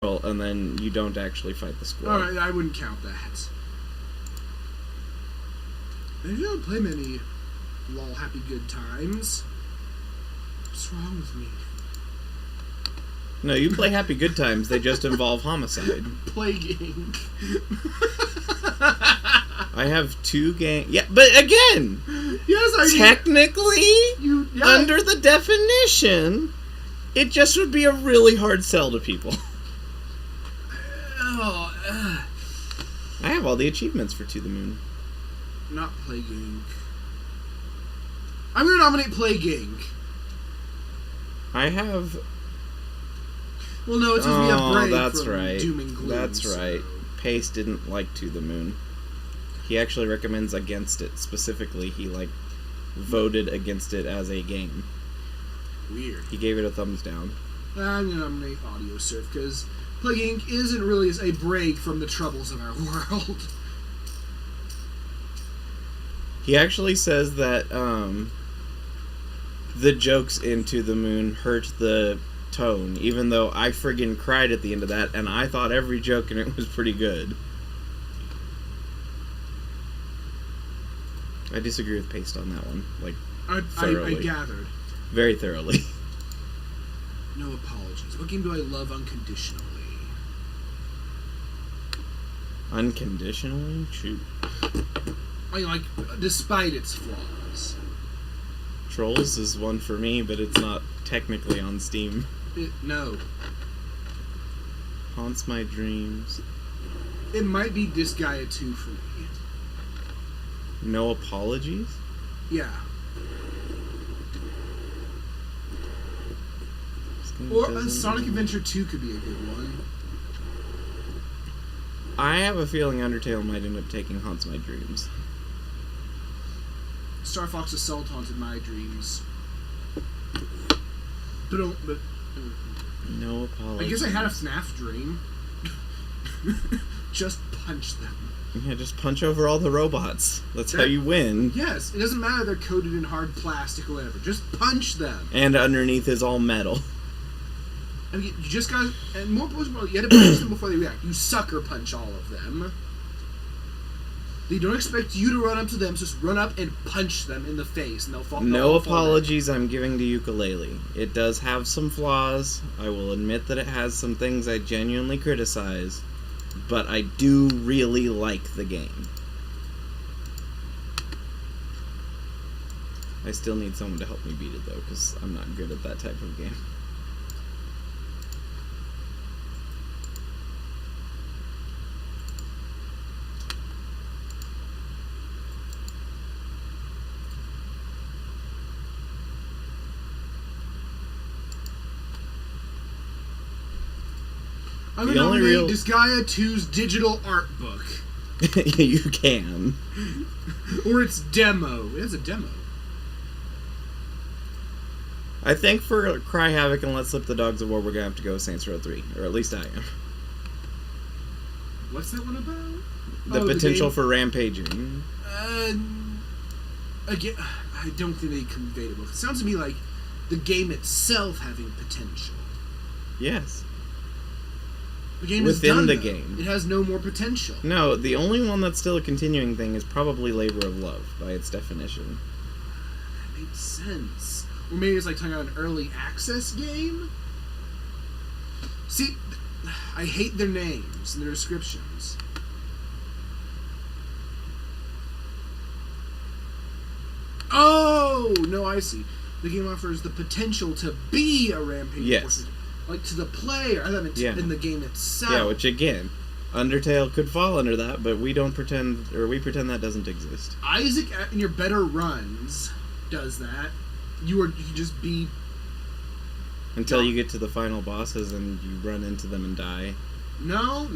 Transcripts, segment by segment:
and then you don't actually fight the squirrel. Alright, I wouldn't count that. I don't play many LOL Happy Good Times. What's wrong with me? No, you play Happy Good Times, they just involve homicide. Plaguing. I have 2 games. Yeah, but again, yes, I technically, under the definition, it just would be a really hard sell to people. I have all the achievements for To the Moon. Not Plaguing. I'm gonna nominate Plaguing. I have... Well, no, it's supposed to be a break that's from right. Doom and Gloom. That's right. Pace didn't like To the Moon. He actually recommends against it. Specifically, he, voted against it as a game. Weird. He gave it a thumbs down. I'm gonna nominate Audio Surf, because Plaguing isn't really a break from the troubles of our world. He actually says that, the jokes in To the Moon hurt the tone, even though I friggin' cried at the end of that, and I thought every joke in it was pretty good. I disagree with Paste on that one, thoroughly. I gathered. Very thoroughly. No apologies. What game do I love unconditionally? Unconditionally? Shoot. Despite its flaws. Trolls is one for me, but it's not technically on Steam. No. Haunts My Dreams. It might be Disgaea 2 for me. No Apologies? Yeah. Or Sonic Adventure 2 could be a good one. I have a feeling Undertale might end up taking Haunts My Dreams. Star Fox Assault haunted my dreams. But no Apologies. I guess I had a FNAF dream. Just punch them. Yeah, just punch over all the robots. That's how you win. Yes, it doesn't matter they're coated in hard plastic or whatever. Just punch them. And underneath is all metal. I mean, you just got, and more importantly, you had to punch them before they react. You sucker punch all of them. They don't expect you to run up to them, so just run up and punch them in the face, and they'll fall. No apologies I'm giving to Yooka-Laylee. It does have some flaws. I will admit that it has some things I genuinely criticize, but I do really like the game. I still need someone to help me beat it, though, because I'm not good at that type of game. I'm going to nominate Disgaea 2's digital art book. You can. Or its demo. It has a demo. I think for Cry Havoc and Let's Slip the Dogs of War, we're going to have to go Saints Row 3. Or at least I am. What's that one about? The potential for rampaging. Again, I don't think they conveyed it well. It sounds to me like the game itself having potential. Yes. The game within is done, the though. game. It has no more potential. No, the only one that's still a continuing thing is probably Labor of Love, by its definition. That makes sense. Or maybe it's like talking about an early access game? See, I hate their names and their descriptions. Oh! No, I see. The game offers the potential to be a rampage. Yes. Like, to the player. I thought it meant in the game itself. Yeah, which, again, Undertale could fall under that, but we pretend that doesn't exist. Isaac, in your better runs, does that. You can just be... Until you get to the final bosses and you run into them and die. No.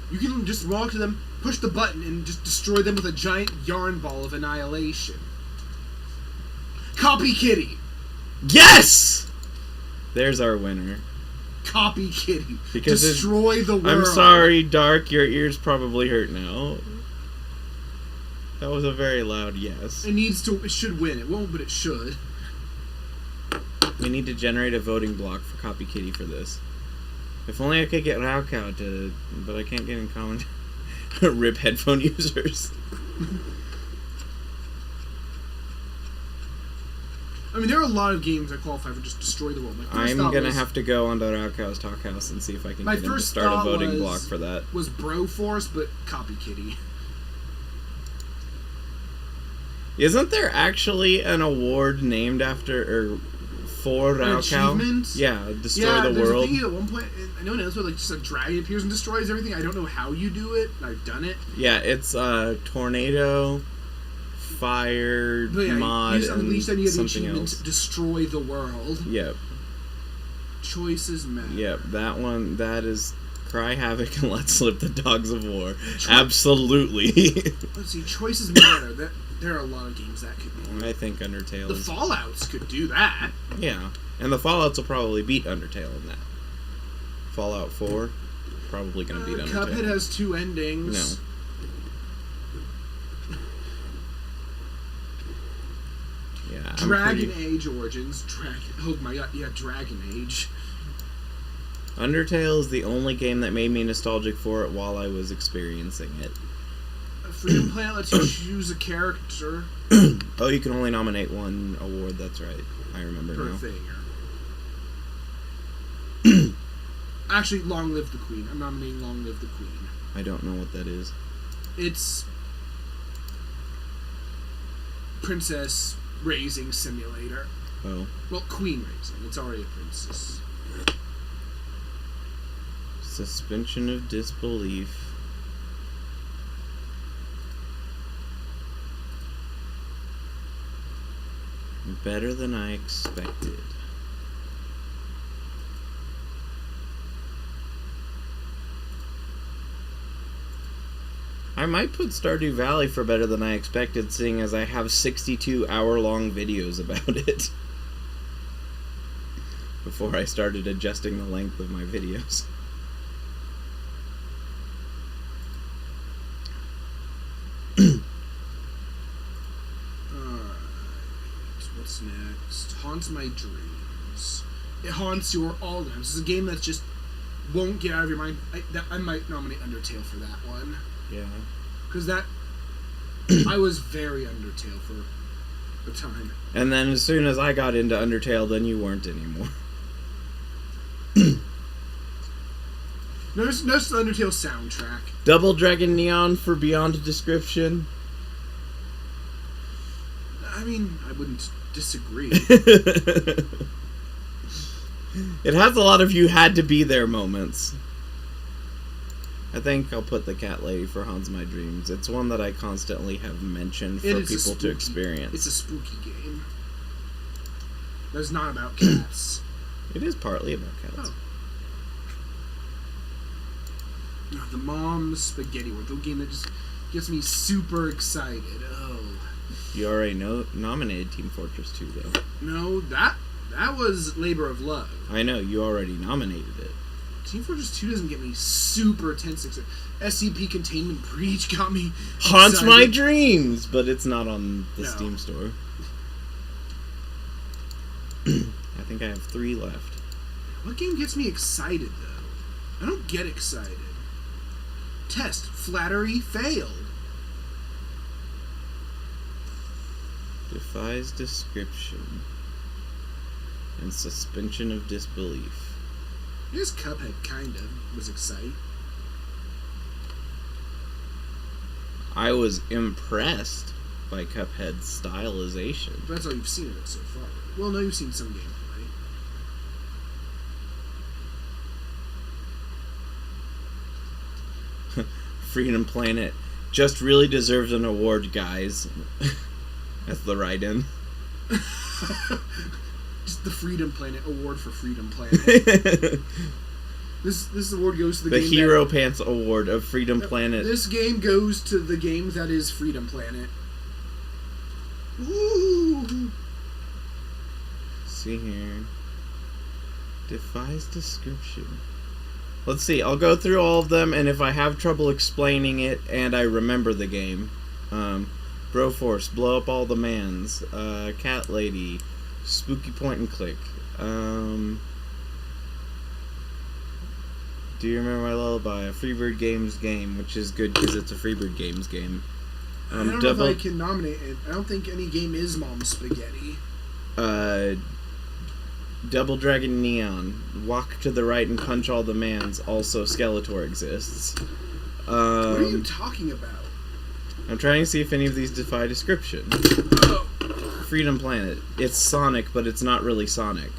You can just walk to them, push the button, and just destroy them with a giant yarn ball of annihilation. Copy Kitty! Yes! There's our winner. Copy Kitty. Because destroy the world. I'm sorry, Dark, your ears probably hurt now. That was a very loud yes. It should win. It won't, but it should. We need to generate a voting block for Copy Kitty for this. If only I could get Raocow to... But I can't get in common... Rip headphone users. I mean, there are a lot of games that qualify for just destroy the world. I'm gonna have to go onto Raocow's Talk House and see if I can get him to start a voting block for that. Was Broforce, but Copy Kitty. Isn't there actually an award named after... for Raocow? Achievement? Yeah, destroy the world. A thing at one point, I know an episode like just a dragon appears and destroys everything. I don't know how you do it. I've done it. Yeah, it's tornado, fire, mod, use Unleash, then you get the something achievement else. Destroy the world. Yep. Choices matter. Yep, that one, that is Cry Havoc and Let Slip the Dogs of War. Absolutely. Let's see, choices matter. There are a lot of games that could be. I think Undertale The is... Fallouts could do that. Yeah, and the Fallouts will probably beat Undertale in that. Fallout 4, probably going to beat Undertale. Cuphead has 2 endings. No. Yeah, Dragon Age Origins. Oh my god, yeah, Dragon Age. Undertale is the only game that made me nostalgic for it while I was experiencing it. Freedom Planet lets you choose a character. Oh, you can only nominate one award, that's right. I remember Per now. thing. Actually, Long Live the Queen. I'm nominating Long Live the Queen. I don't know what that is. It's Princess Raising Simulator. Oh. Well, Queen Raising. It's already a princess. Suspension of disbelief. Better than I expected. I might put Stardew Valley for better than I expected, seeing as I have 62-hour-long videos about it. Before I started adjusting the length of my videos. What's next? Haunts My Dreams. It haunts your all the time. This is a game that just won't get out of your mind. I might nominate Undertale for that one. Yeah. Because that... I was very Undertale for a time. And then as soon as I got into Undertale, then you weren't anymore. Notice the Undertale soundtrack. Double Dragon Neon for Beyond Description. I mean, I wouldn't disagree. It has a lot of you had to be there moments. I think I'll put the Cat Lady for Haunts My Dreams. It's one that I constantly have mentioned for people to experience. It's a spooky game. That's not about cats. It is partly about cats. Oh, the Mom's Spaghetti World, the game that just gets me super excited. Oh. You already nominated Team Fortress 2, though. No, that was Labor of Love. I know, you already nominated it. Team Fortress 2 doesn't get me super tense. SCP Containment Breach got me Haunts excited. My Dreams! But it's not on the No. Steam store. I think I have 3 left. What game gets me excited, though? I don't get excited. Test. Flattery failed. Defies description. And suspension of disbelief. This Cuphead kind of was exciting. I was impressed by Cuphead's stylization. But that's all you've seen of it so far. Well, no, you've seen some gameplay. Freedom Planet just really deserves an award, guys. That's the write-in. Just the Freedom Planet Award for Freedom Planet. This award goes to the game Hero Pants Award of Freedom Planet. This game goes to the game that is Freedom Planet. Ooh. See here. Defies description. Let's see, I'll go through all of them, and if I have trouble explaining it and I remember the game, Broforce, Blow Up All the Mans, Cat Lady, Spooky Point and Click, Do you remember my lullaby? A Freebird Games game, which is good because it's a Freebird Games game. I don't know if I can nominate it. I don't think any game is Mom Spaghetti. Double Dragon Neon. Walk to the right and punch all the mans. Also, Skeletor exists. What are you talking about? I'm trying to see if any of these defy description. Oh. Freedom Planet. It's Sonic, but it's not really Sonic.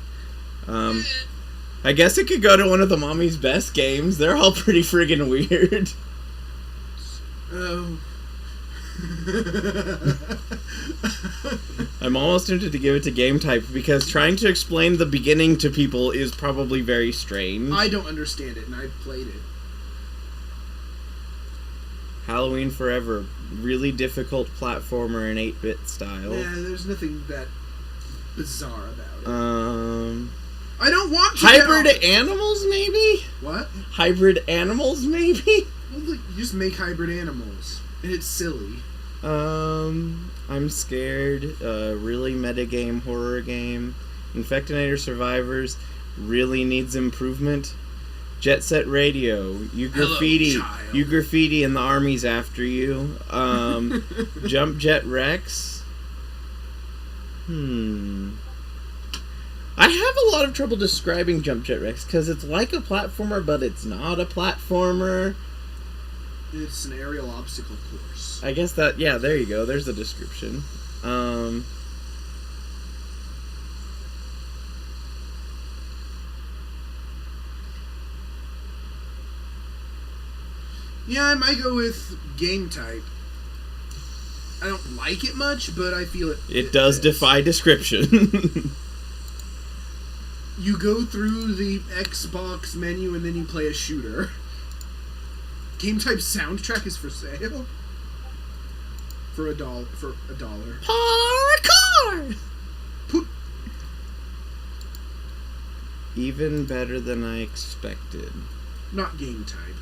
I guess it could go to one of the Mommy's Best games. They're all pretty friggin' weird. Oh. I'm almost tempted to give it to Game Type because trying to explain the beginning to people is probably very strange. I don't understand it, and I've played it. Halloween Forever. Really difficult platformer in 8-bit style. Yeah, there's nothing that bizarre about it. I don't want to Hybrid Animals, maybe? What? Hybrid Animals, maybe? Well, look, you just make hybrid animals, and it's silly. I'm scared. Really metagame horror game. Infectinator Survivors really needs improvement. Jet Set Radio. You graffiti. Hello, child. You graffiti and the army's after you. Jump Jet Rex. I have a lot of trouble describing Jump Jet Rex because it's like a platformer, but it's not a platformer. It's an aerial obstacle course. I guess that, yeah, there you go. There's the description. Yeah, I might go with Game Type. I don't like it much, but I feel it. It does defy description. You go through the Xbox menu and then you play a shooter. Game Type soundtrack is for sale. For a $1. Parkour! Poop. Even better than I expected. Not Game Type.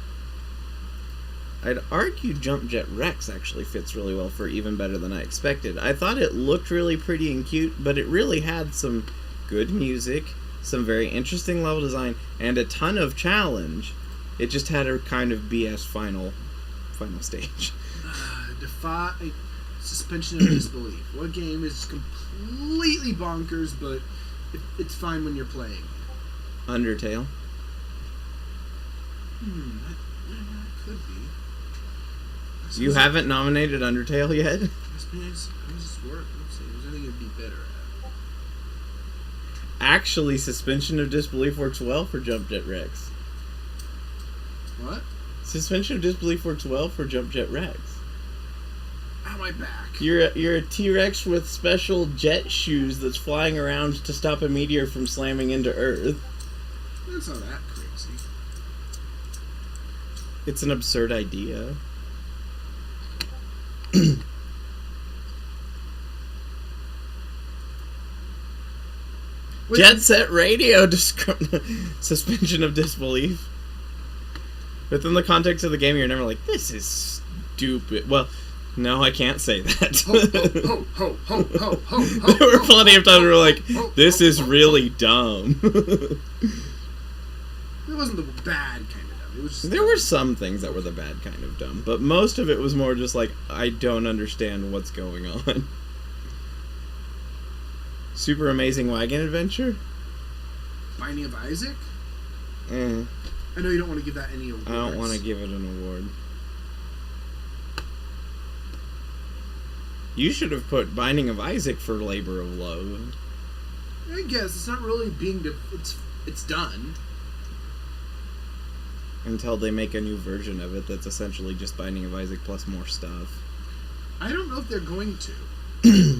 I'd argue Jump Jet Rex actually fits really well for even better than I expected. I thought it looked really pretty and cute, but it really had some good music, some very interesting level design, and a ton of challenge. It just had a kind of BS final stage. Defy suspension of disbelief. What game is completely bonkers, but it's fine when you're playing? Undertale. That could be. You haven't nominated Undertale yet? How does this work? Let's see. There's anything it'd be better at. Actually, suspension of disbelief works well for Jump Jet Rex. What? Suspension of disbelief works well for Jump Jet Rex. Ow, my back. You're a T-Rex with special jet shoes that's flying around to stop a meteor from slamming into Earth. That's not that crazy. It's an absurd idea. Jet Set Radio suspension of disbelief. Within the context of the game, you're never like, this is stupid. Well, no, I can't say that. There were plenty of times where we're like, this is really dumb. It wasn't the bad kind of dumb. It was just there were some things that were the bad kind of dumb, but most of it was more just like, I don't understand what's going on. Super Amazing Wagon Adventure? Binding of Isaac? Eh. I know you don't want to give that any awards. I don't want to give it an award. You should have put Binding of Isaac for Labor of Love. I guess it's not really being. It's done. Until they make a new version of it that's essentially just Binding of Isaac plus more stuff. I don't know if they're going to.